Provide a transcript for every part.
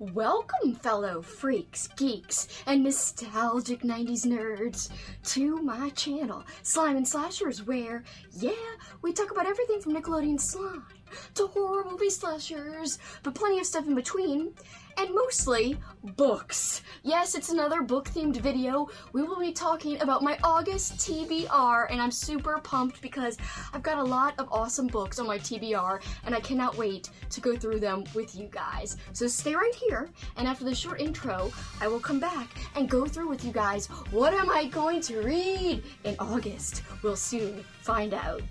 Welcome, fellow freaks, geeks, and nostalgic 90s nerds, to my channel, Slime and Slashers, where, yeah, we talk about everything from Nickelodeon slime to horror movie slashers, but plenty of stuff in between, and mostly books. Yes, it's another book-themed video. We will be talking about my August TBR, and I'm super pumped because I've got a lot of awesome books on my TBR, and I cannot wait to go through them with you guys. So stay right here, and after the short intro, I will come back and go through with you guys what am I going to read in August. We'll soon find out.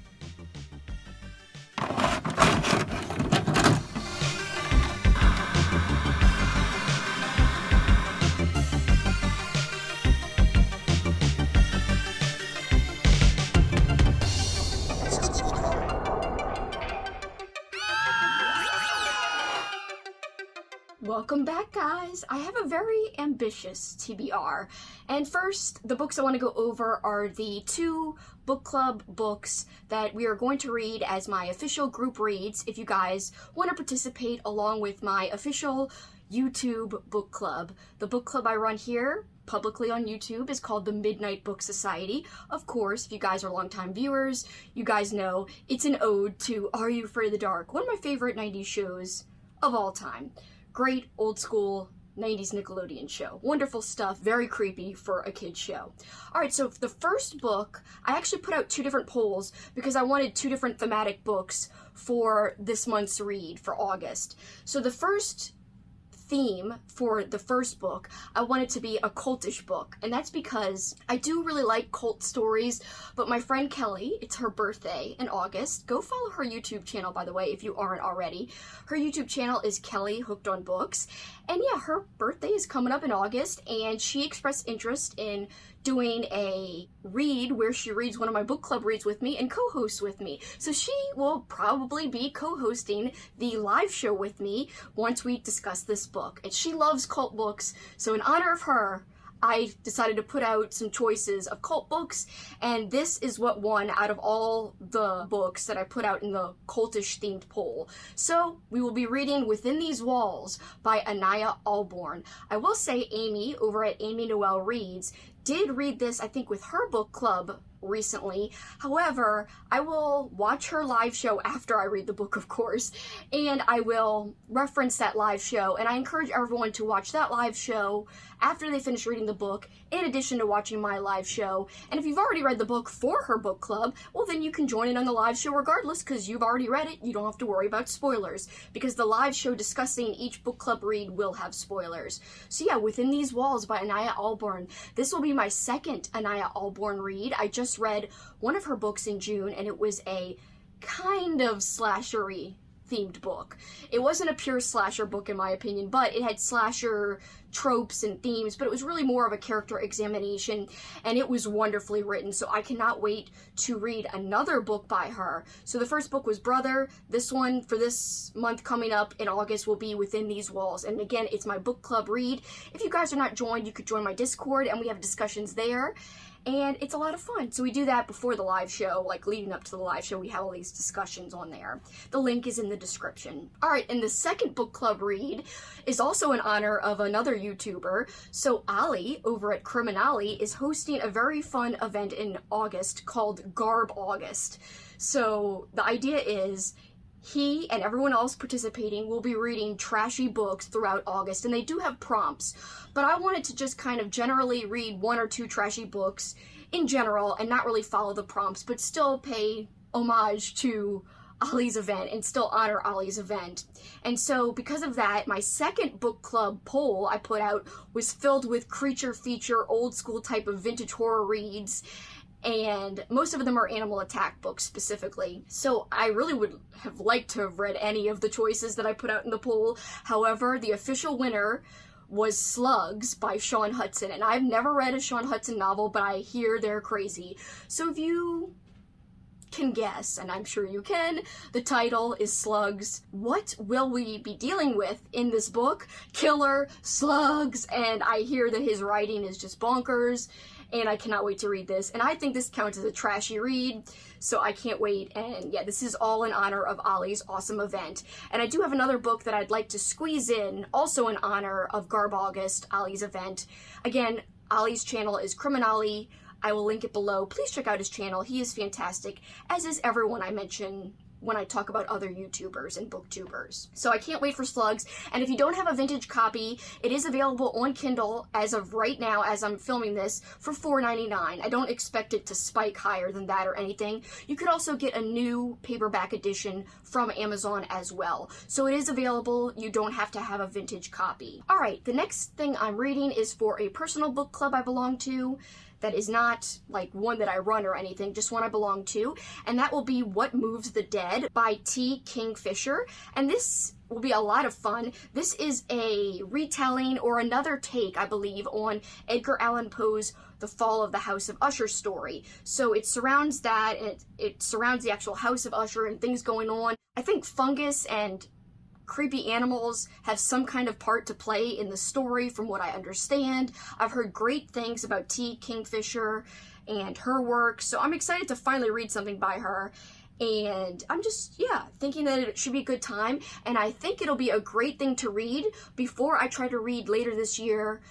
Welcome back, guys. I have a very ambitious TBR. And first, the books I want to go over are the two book club books that we are going to read as my official group reads if you guys want to participate along with my official YouTube book club. The book club I run here publicly on YouTube is called the Midnight Book Society. Of course, if you guys are longtime viewers, you guys know it's an ode to Are You Afraid of the Dark? One of my favorite 90s shows of all time. Great old school 90s Nickelodeon show. Wonderful stuff, very creepy for a kid's show. Alright, so the first book, I actually put out two different polls because I wanted two different thematic books for this month's read for August. So the first theme for the first book, I want it to be a cultish book, and that's because I do really like cult stories, but my friend Kelly, it's her birthday in August. Go follow her YouTube channel, by the way, if you aren't already. Her YouTube channel is Kelly Hooked on Books, and yeah, her birthday is coming up in August, and she expressed interest in doing a read where she reads one of my book club reads with me and co-hosts with me. So she will probably be co-hosting the live show with me once we discuss this book. And she loves cult books, so in honor of her, I decided to put out some choices of cult books, and this is what won out of all the books that I put out in the cultish themed poll. So we will be reading Within These Walls by Anaya Allborn. I will say Amy over at Amy Noel Reads did read this, I think, with her book club recently. However, I will watch her live show after I read the book, of course, and I will reference that live show, and I encourage everyone to watch that live show after they finish reading the book, in addition to watching my live show. And if you've already read the book for her book club, well, then you can join in on the live show regardless, because you've already read it. You don't have to worry about spoilers, because the live show discussing each book club read will have spoilers. So yeah, Within These Walls by Anaya Allborn. This will be my second Anaya Allborn read. I just read one of her books in June, and it was a kind of slashery themed book. It wasn't a pure slasher book in my opinion, but it had slasher tropes and themes, but it was really more of a character examination, and it was wonderfully written, so I cannot wait to read another book by her. So the first book was Brother. This one for this month coming up in August will be Within These Walls, and again, it's my book club read. If you guys are not joined, you could join my Discord, and we have discussions there. And it's a lot of fun. So we do that before the live show, like leading up to the live show, we have all these discussions on there. The link is in the description. All right, and the second book club read is also in honor of another YouTuber. So Ali over at Criminali is hosting a very fun event in August called Garb August. So the idea is he and everyone else participating will be reading trashy books throughout August, and they do have prompts, but I wanted to just kind of generally read one or two trashy books in general and not really follow the prompts, but still pay homage to Ali's event and still honor Ali's event. And so because of that, my second book club poll I put out was filled with creature feature, old school type of vintage horror reads, and most of them are animal attack books specifically. So I really would have liked to have read any of the choices that I put out in the poll. However, the official winner was Slugs by Sean Hudson, and I've never read a Sean Hudson novel, but I hear they're crazy. So if you can guess, and I'm sure you can, the title is Slugs. What will we be dealing with in this book? Killer slugs, and I hear that his writing is just bonkers. and I cannot wait to read this. And I think this counts as a trashy read, so I can't wait. And yeah, this is all in honor of Ollie's awesome event. And I do have another book that I'd like to squeeze in, also in honor of Garb August, Ollie's event. Again, Ollie's channel is Criminali. I will link it below. Please check out his channel. He is fantastic, as is everyone I mention when I talk about other YouTubers and booktubers. So I can't wait for Slugs, and if you don't have a vintage copy, it is available on Kindle as of right now, as I'm filming this, for $4.99. I don't expect it to spike higher than that or anything. You could also get a new paperback edition from Amazon as well. So it is available, you don't have to have a vintage copy. Alright, the next thing I'm reading is for a personal book club I belong to. That is not like one that I run or anything, just one I belong to, and that will be What Moves the Dead by T. Kingfisher, and this will be a lot of fun. This is a retelling or another take, I believe, on Edgar Allan Poe's The Fall of the House of Usher story. So it surrounds that, and it surrounds the actual House of Usher and things going on. I think fungus and creepy animals have some kind of part to play in the story from what I understand. I've heard great things about T. Kingfisher and her work, so I'm excited to finally read something by her. And I'm just, yeah, thinking that it should be a good time, and I think it'll be a great thing to read before I try to read later this year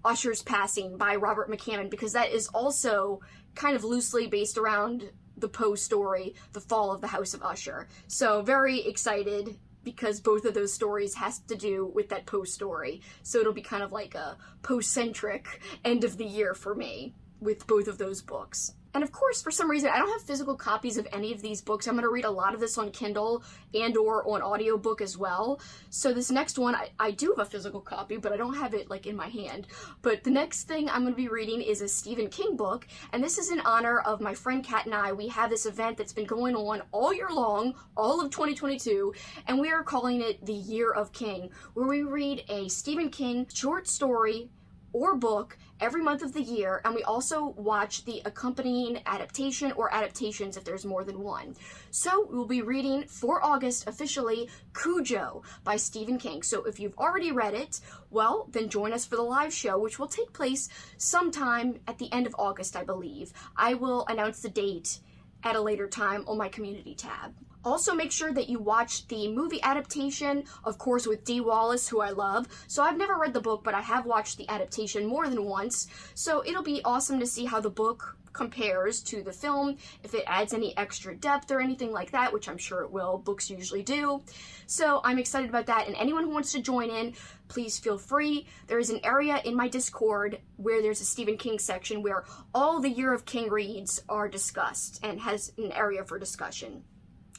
Usher's Passing by Robert McCammon, because that is also kind of loosely based around the Poe story, The Fall of the House of Usher. So very excited, because both of those stories has to do with that Poe story. So it'll be kind of like a Poe-centric end of the year for me with both of those books. And of course, for some reason, I don't have physical copies of any of these books. I'm going to read a lot of this on Kindle and or on audiobook as well. So this next one, I do have a physical copy, but I don't have it like in my hand. But the next thing I'm going to be reading is a Stephen King book, and this is in honor of my friend Kat and I. We have this event that's been going on all year long, all of 2022, and we are calling it the Year of King, where we read a Stephen King short story or book every month of the year, and we also watch the accompanying adaptation or adaptations if there's more than one. So we'll be reading for August officially Cujo by Stephen King. So if you've already read it, well, then join us for the live show, which will take place sometime at the end of August, I believe. I will announce the date at a later time on my community tab. Also, make sure that you watch the movie adaptation, of course, with Dee Wallace, who I love. So I've never read the book, but I have watched the adaptation more than once. So it'll be awesome to see how the book compares to the film, if it adds any extra depth or anything like that, which I'm sure it will. Books usually do. So I'm excited about that, and anyone who wants to join in, please feel free. There is an area in my Discord where there's a Stephen King section where all the Year of King reads are discussed and has an area for discussion.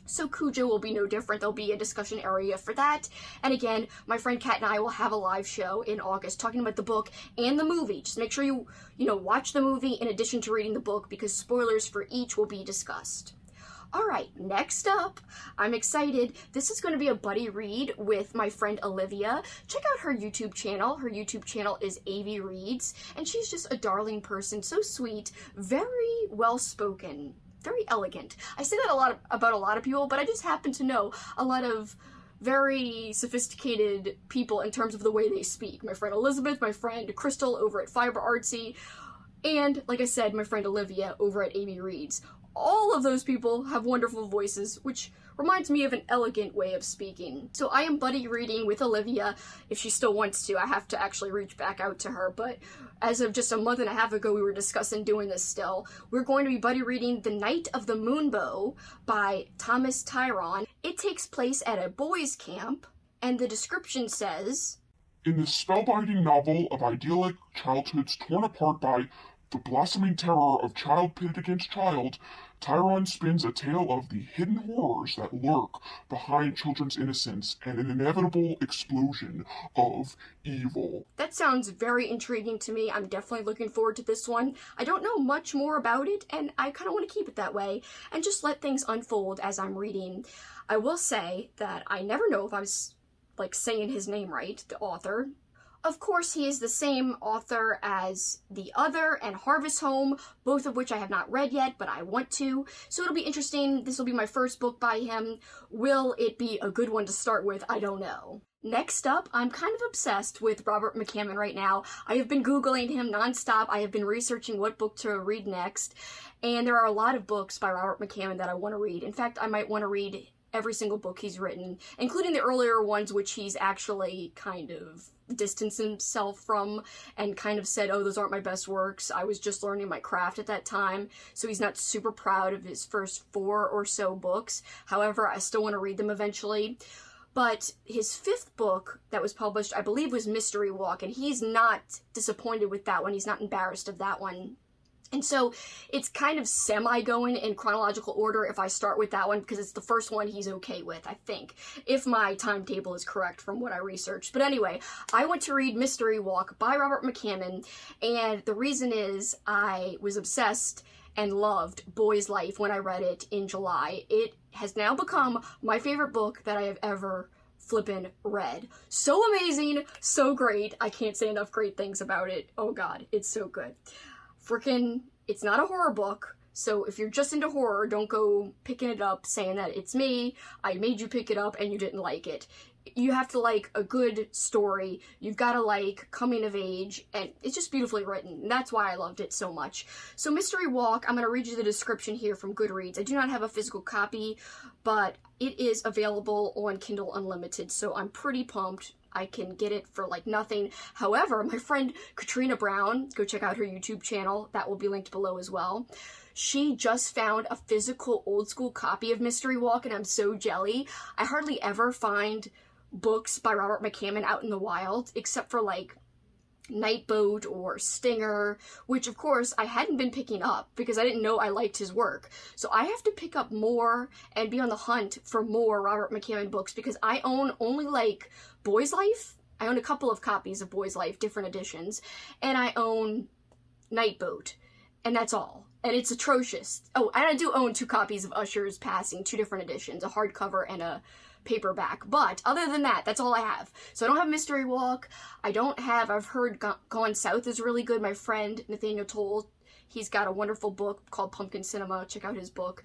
So Cujo will be no different. There'll be a discussion area for that. And again, my friend Kat and I will have a live show in August talking about the book and the movie. Just make sure you watch the movie in addition to reading the book, because spoilers for each will be discussed. Alright, next up, I'm excited. This is going to be a buddy read with my friend Olivia. Check out her YouTube channel. Her YouTube channel is AV Reads, and she's just a darling person, so sweet, very well-spoken. Very elegant. I say that about a lot of people, but I just happen to know a lot of very sophisticated people in terms of the way they speak. My friend Elizabeth, my friend Crystal over at Fiber Artsy, and, like I said, my friend Olivia over at AV Reads. All of those people have wonderful voices, which reminds me of an elegant way of speaking. So I am buddy reading with Olivia. If she still wants to, I have to actually reach back out to her, but as of just a month and a half ago, we were discussing doing this still. We're going to be buddy reading The Night of the Moonbow by Thomas Tyron. It takes place at a boys' camp, and the description says, in this spellbinding novel of idyllic childhoods torn apart by the blossoming terror of child pitted against child, Tyron spins a tale of the hidden horrors that lurk behind children's innocence and an inevitable explosion of evil. That sounds very intriguing to me. I'm definitely looking forward to this one. I don't know much more about it, and I kind of want to keep it that way and just let things unfold as I'm reading. I will say that I never know if I was saying his name right, the author. Of course, he is the same author as The Other and Harvest Home, both of which I have not read yet, but I want to. So it'll be interesting. This will be my first book by him. Will it be a good one to start with? I don't know. Next up, I'm kind of obsessed with Robert McCammon right now. I have been Googling him nonstop. I have been researching what book to read next, and there are a lot of books by Robert McCammon that I want to read. In fact, I might want to read every single book he's written, including the earlier ones which he's actually kind of distanced himself from and kind of said, oh, those aren't my best works. I was just learning my craft at that time, so he's not super proud of his first 4 or so books. However, I still want to read them eventually. But his 5th book that was published, I believe, was Mystery Walk, and he's not disappointed with that one. He's not embarrassed of that one. And so it's kind of semi-going in chronological order if I start with that one, because it's the first one he's okay with, I think, if my timetable is correct from what I researched. But anyway, I went to read Mystery Walk by Robert McCammon, and the reason is I was obsessed and loved Boy's Life when I read it in July. It has now become my favorite book that I have ever flippin' read. So amazing, so great. I can't say enough great things about it. Oh god, it's so good. Frickin', it's not a horror book, so if you're just into horror, don't go picking it up saying that it's me, I made you pick it up and you didn't like it. You have to like a good story, you've got to like coming of age, and it's just beautifully written, and that's why I loved it so much. So Mystery Walk, I'm going to read you the description here from Goodreads. I do not have a physical copy, but it is available on Kindle Unlimited, so I'm pretty pumped. I can get it for like nothing. However, my friend Katrina Brown, go check out her YouTube channel, that will be linked below as well. She just found a physical old school copy of Mystery Walk, and I'm so jelly. I hardly ever find books by Robert McCammon out in the wild, except for like Nightboat or Stinger, which of course I hadn't been picking up because I didn't know I liked his work. So I have to pick up more and be on the hunt for more Robert McCammon books, because I own only like Boy's Life. I own a couple of copies of Boy's Life, different editions, and I own Nightboat, and that's all. And it's atrocious. Oh, and I do own 2 copies of Usher's Passing, 2 different editions, a hardcover and a paperback. But other than that, that's all I have. So I don't have Mystery Walk. I've heard Gone South is really good. My friend Nathaniel Toll, he's got a wonderful book called Pumpkin Cinema. Check out his book.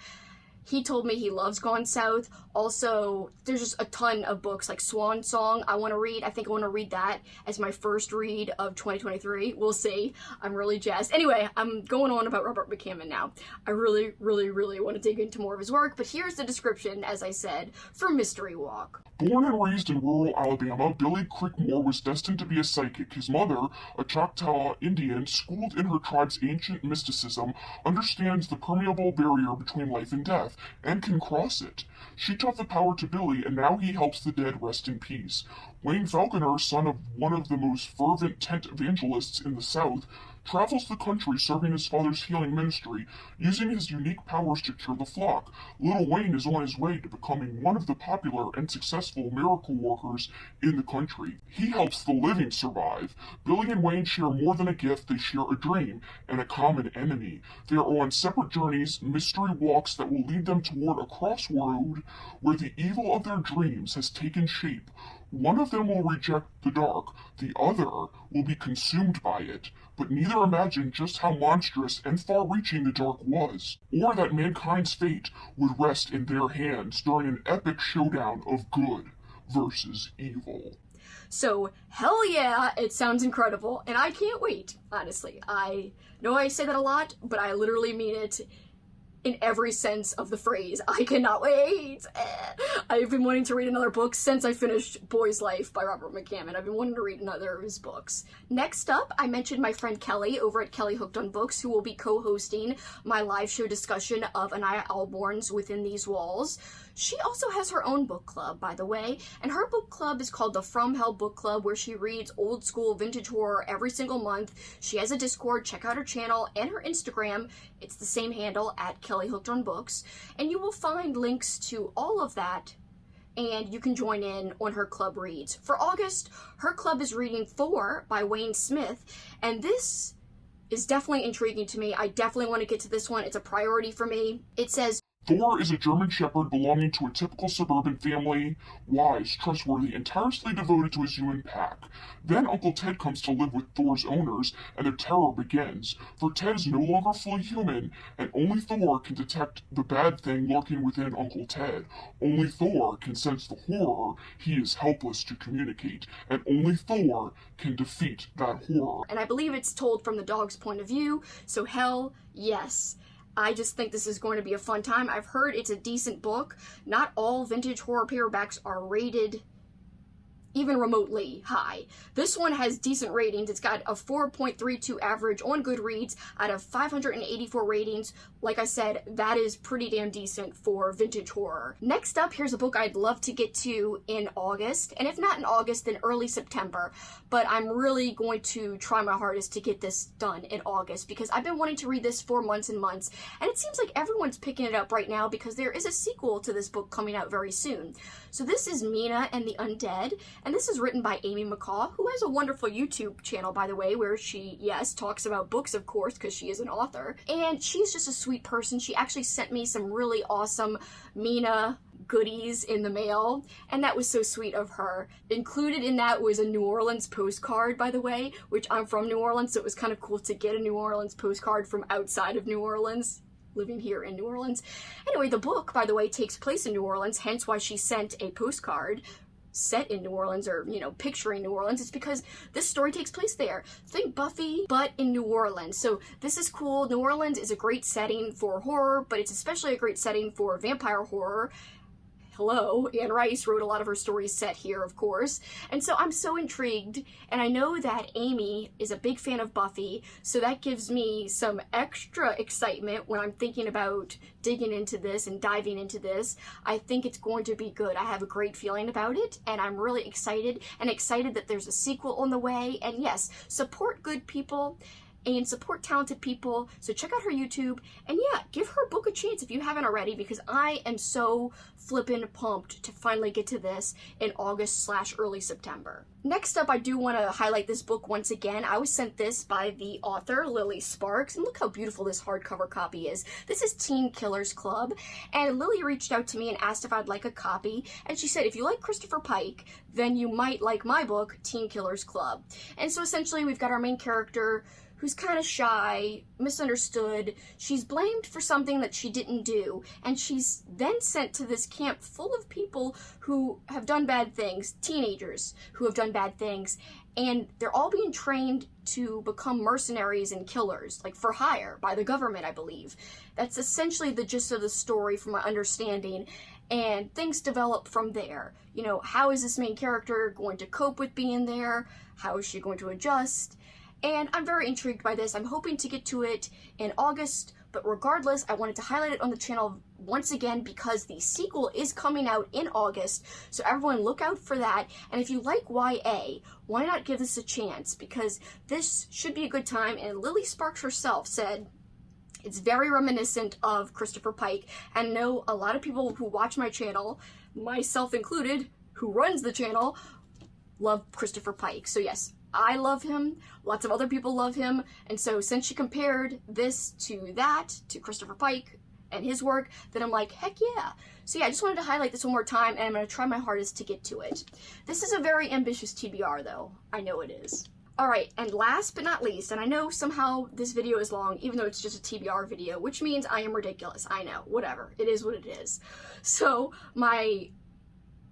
He told me he loves Gone South. Also, there's just a ton of books like Swan Song I want to read. I think I want to read that as my first read of 2023. We'll see. I'm really jazzed. Anyway, I'm going on about Robert McCammon now. I really, really, really want to dig into more of his work, but here's the description, as I said, for Mystery Walk. Born and raised in rural Alabama, Billy Crickmore was destined to be a psychic. His mother, a Choctaw Indian schooled in her tribe's ancient mysticism, understands the permeable barrier between life and death, and can cross it. She taught the power to Billy, and now he helps the dead rest in peace. Wayne Falconer, son of one of the most fervent tent evangelists in the South, travels the country serving his father's healing ministry, using his unique powers to cure the flock. Little Wayne is on his way to becoming one of the popular and successful miracle workers in the country. He helps the living survive. Billy and Wayne share more than a gift, they share a dream and a common enemy. They are on separate journeys, mystery walks that will lead them toward a crossroad where the evil of their dreams has taken shape. One of them will reject the dark, the other will be consumed by it, but neither imagined just how monstrous and far-reaching the dark was, or that mankind's fate would rest in their hands during an epic showdown of good versus evil. So, hell yeah, it sounds incredible, and I can't wait, honestly. I know I say that a lot, but I literally mean it in every sense of the phrase. I cannot wait! I've been wanting to read another book since I finished Boy's Life by Robert McCammon. I've been wanting to read another of his books. Next up, I mentioned my friend Kelly over at Kelly Hooked on Books, who will be co-hosting my live show discussion of Anaya Alborn's Within These Walls. She also has her own book club, by the way, and her book club is called the From Hell Book Club, where she reads old school vintage horror every single month. She has a Discord, check out her channel and her Instagram. It's the same handle, at Kelly Hooked on Books, and you will find links to all of that, and you can join in on her club reads. For August, her club is reading Thor by Wayne Smith, and this is definitely intriguing to me. I definitely want to get to this one. It's a priority for me. It says, Thor is a German shepherd belonging to a typical suburban family, wise, trustworthy, and tirelessly devoted to his human pack. Then Uncle Ted comes to live with Thor's owners, and their terror begins, for Ted is no longer fully human, and only Thor can detect the bad thing lurking within Uncle Ted. Only Thor can sense the horror he is helpless to communicate, and only Thor can defeat that horror. And I believe it's told from the dog's point of view, so hell yes. I just think this is going to be a fun time. I've heard it's a decent book. Not all vintage horror paperbacks are rated even remotely high. This one has decent ratings. It's got a 4.32 average on Goodreads out of 584 ratings. Like I said, that is pretty damn decent for vintage horror. Next up, here's a book I'd love to get to in August, and if not in August, then early September. But I'm really going to try my hardest to get this done in August because I've been wanting to read this for months and months, and it seems like everyone's picking it up right now because there is a sequel to this book coming out very soon. So this is Mina and the Undead, and this is written by Amy McCaw, who has a wonderful YouTube channel, by the way, where she, yes, talks about books, of course, because she is an author. And she's just a sweet person. She actually sent me some really awesome Mina goodies in the mail, and that was so sweet of her. Included in that was a New Orleans postcard, by the way, which I'm from New Orleans, so it was kind of cool to get a New Orleans postcard from outside of New Orleans, living here in New Orleans. Anyway, the book, by the way, takes place in New Orleans, hence why she sent a postcard set in New Orleans, or, you know, picturing New Orleans. It's because this story takes place there. Think Buffy, but in New Orleans. So this is cool. New Orleans is a great setting for horror, but it's especially a great setting for vampire horror. Hello, Anne Rice wrote a lot of her stories set here, of course. And so I'm so intrigued, and I know that Amy is a big fan of Buffy, so that gives me some extra excitement when I'm thinking about digging into this and diving into this. I think it's going to be good. I have a great feeling about it, and I'm really excited, and excited that there's a sequel on the way. And yes, support good people and support talented people. So check out her YouTube, and yeah, give her book a chance if you haven't already, because I am so flippin' pumped to finally get to this in August/early September. Next up, I do want to highlight this book once again. I was sent this by the author, Lily Sparks, and look how beautiful this hardcover copy is. This is Teen Killers Club, and Lily reached out to me and asked if I'd like a copy, and she said, if you like Christopher Pike, then you might like my book, Teen Killers Club. And so essentially, we've got our main character who's kind of shy, misunderstood. She's blamed for something that she didn't do, and she's then sent to this camp full of people who have done bad things, teenagers who have done bad things, and they're all being trained to become mercenaries and killers, like for hire by the government, I believe. That's essentially the gist of the story from my understanding, and things develop from there. You know, how is this main character going to cope with being there? How is she going to adjust? And I'm very intrigued by this. I'm hoping to get to it in August, but regardless, I wanted to highlight it on the channel once again because the sequel is coming out in August, so everyone look out for that. And if you like YA, why not give this a chance? Because this should be a good time, and Lily Sparks herself said it's very reminiscent of Christopher Pike, and I know a lot of people who watch my channel, myself included, who runs the channel, love Christopher Pike. So yes, I love him, lots of other people love him, and so since she compared this to that, to Christopher Pike and his work, then I'm like, heck yeah. So yeah, I just wanted to highlight this one more time, and I'm going to try my hardest to get to it. This is a very ambitious TBR though, I know it is. Alright, and last but not least, and I know somehow this video is long, even though it's just a TBR video, which means I am ridiculous, I know, whatever, it is what it is. So my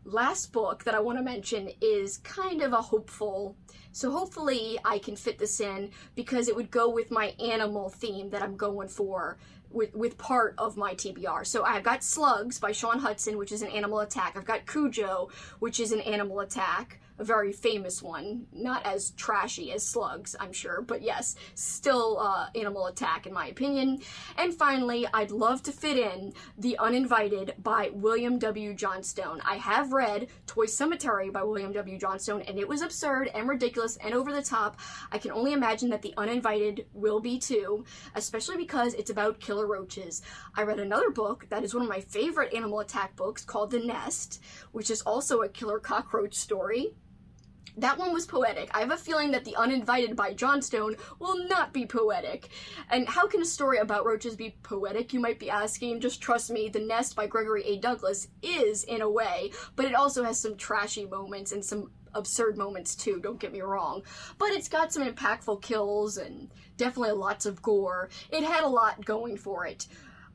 last book that I want to mention is kind of a hopeful, so hopefully I can fit this in because it would go with my animal theme that I'm going for with part of my TBR. So I've got Slugs by Sean Hudson, which is an animal attack. I've got Cujo, which is an animal attack, a very famous one, not as trashy as Slugs, I'm sure, but yes, still animal attack in my opinion. And finally, I'd love to fit in The Uninvited by William W. Johnstone. I have read Toy Cemetery by William W. Johnstone, and it was absurd and ridiculous and over the top. I can only imagine that The Uninvited will be too, especially because it's about killer roaches. I read another book that is one of my favorite animal attack books called The Nest, which is also a killer cockroach story. That one was poetic. I have a feeling that The Uninvited by Johnstone will not be poetic. And how can a story about roaches be poetic, you might be asking? Just trust me, The Nest by Gregory A. Douglas is, in a way, but it also has some trashy moments and some absurd moments too, don't get me wrong. But it's got some impactful kills and definitely lots of gore. It had a lot going for it.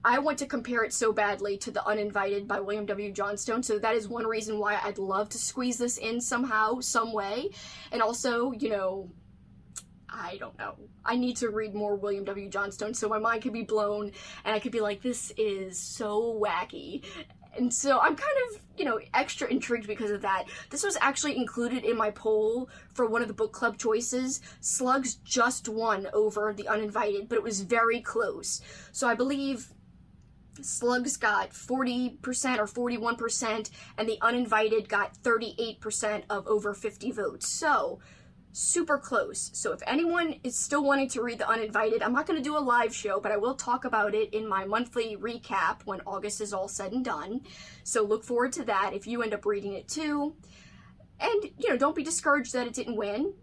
I want to compare it so badly to The Uninvited by William W. Johnstone, so that is one reason why I'd love to squeeze this in somehow, some way. And also, you know, I don't know. I need to read more William W. Johnstone so my mind could be blown and I could be like, this is so wacky. And so I'm kind of, you know, extra intrigued because of that. This was actually included in my poll for one of the book club choices. Slugs just won over The Uninvited, but it was very close. So I believe Slugs got 40% or 41%, and The Uninvited got 38% of over 50 votes. So, super close. So if anyone is still wanting to read The Uninvited, I'm not going to do a live show, but I will talk about it in my monthly recap when August is all said and done. So look forward to that if you end up reading it too. And, you know, don't be discouraged that it didn't win.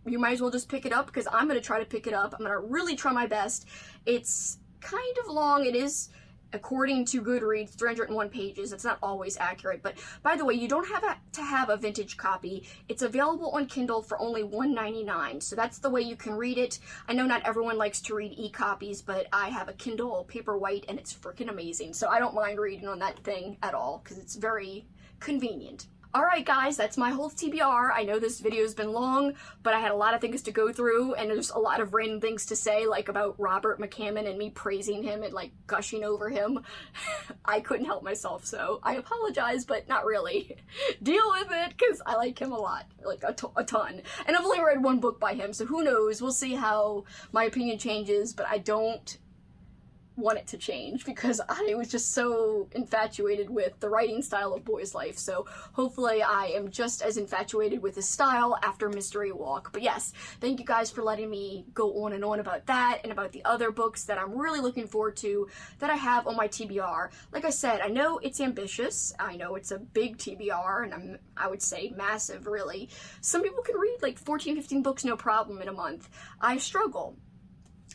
You might as well just pick it up, because I'm going to try to pick it up. I'm going to really try my best. It's kind of long. It is, according to Goodreads, 301 pages. It's not always accurate, but by the way, you don't have to have a vintage copy. It's available on Kindle for only $1.99, so that's the way you can read it. I know not everyone likes to read e-copies, but I have a Kindle Paperwhite, and it's freaking amazing, so I don't mind reading on that thing at all, because it's very convenient. Alright guys, that's my whole TBR. I know this video's been long, but I had a lot of things to go through, and there's a lot of random things to say, like about Robert McCammon and me praising him and like gushing over him. I couldn't help myself, so I apologize, but not really. Deal with it, because I like him a lot, like a ton. And I've only read one book by him, so who knows, we'll see how my opinion changes, but I don't want it to change because I was just so infatuated with the writing style of Boy's Life, so hopefully I am just as infatuated with his style after Mystery Walk. But yes, thank you guys for letting me go on and on about that and about the other books that I'm really looking forward to that I have on my TBR. Like I said, I know it's ambitious, I know it's a big TBR, and I would say massive, really. Some people can read like 14, 15 books no problem in a month. I struggle.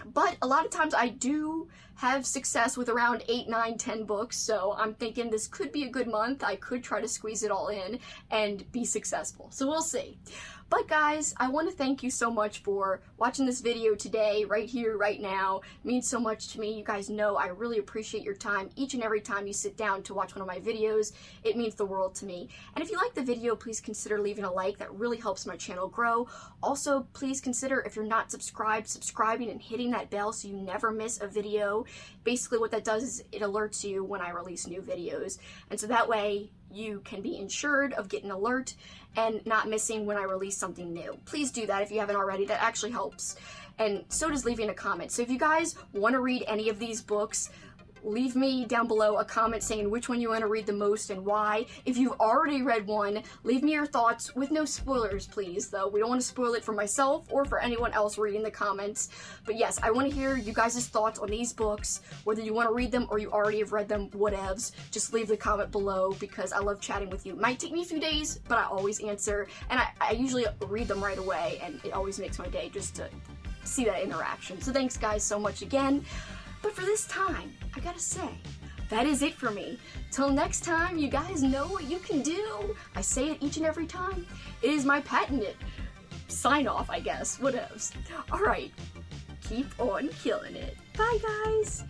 But a lot of times I do have success with around 8, 9, 10 books, so I'm thinking this could be a good month. I could try to squeeze it all in and be successful. So we'll see. But guys, I want to thank you so much for watching this video today, right here, right now. It means so much to me. You guys know I really appreciate your time each and every time you sit down to watch one of my videos. It means the world to me. And if you like the video, please consider leaving a like. That really helps my channel grow. Also, please consider, if you're not subscribed, subscribing and hitting that bell so you never miss a video. Basically what that does is it alerts you when I release new videos. And so that way you can be ensured of getting an alert and not missing when I release something new. Please do that if you haven't already. That actually helps. And so does leaving a comment. So if you guys want to read any of these books, leave me down below a comment saying which one you want to read the most and why. If you've already read one, leave me your thoughts with no spoilers, please, though. We don't want to spoil it for myself or for anyone else reading the comments. But yes, I want to hear you guys' thoughts on these books, whether you want to read them or you already have read them, whatevs. Just leave the comment below because I love chatting with you. It might take me a few days, but I always answer, and I usually read them right away, and it always makes my day just to see that interaction. So thanks guys so much again. But for this time, I gotta say, that is it for me. Till next time, you guys know what you can do. I say it each and every time. It is my patented sign off, I guess. Whatevs. Alright, keep on killing it. Bye, guys.